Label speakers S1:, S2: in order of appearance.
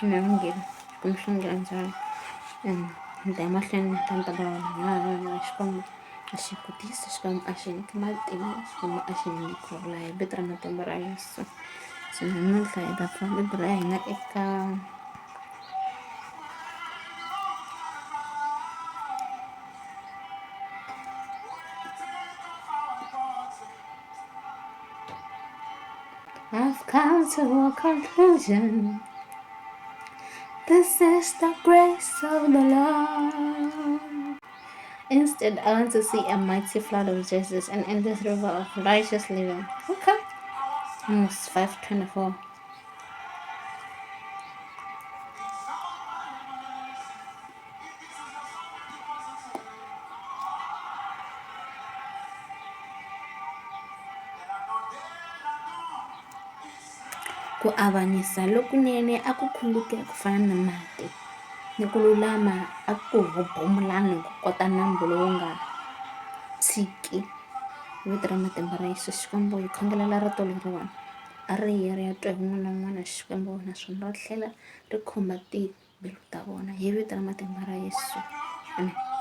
S1: Nangila kumhlangana and ndamahlweni tantabana xikwembu a xi kotisi xikwembu a xi nyiki matimba xikwembu a xi nyiki kurhula hi vito ra matimba ra Yesu so namuntlha hi ta pfula bibele ya hina eka I've come to a conclusion. This is the grace of the Lord. Instead, I want to see a mighty flood of justice and in this river of righteous living. Okay. Amos 5:24. Ku avanyisa lokunene a ku khuluke ku fana na mati ni ku lulama a ku hobomulani ku kota nambu lowu nga tshiki vito ra matimba ra Yesu xikwembu hi khongelela rito leriwani a ri ya ri ya twa hi wun'wana na wun'wana xikwembu naswona ri tlhela ri khumba timbilu ta vona hi vito ra matimba ra Yesu amen.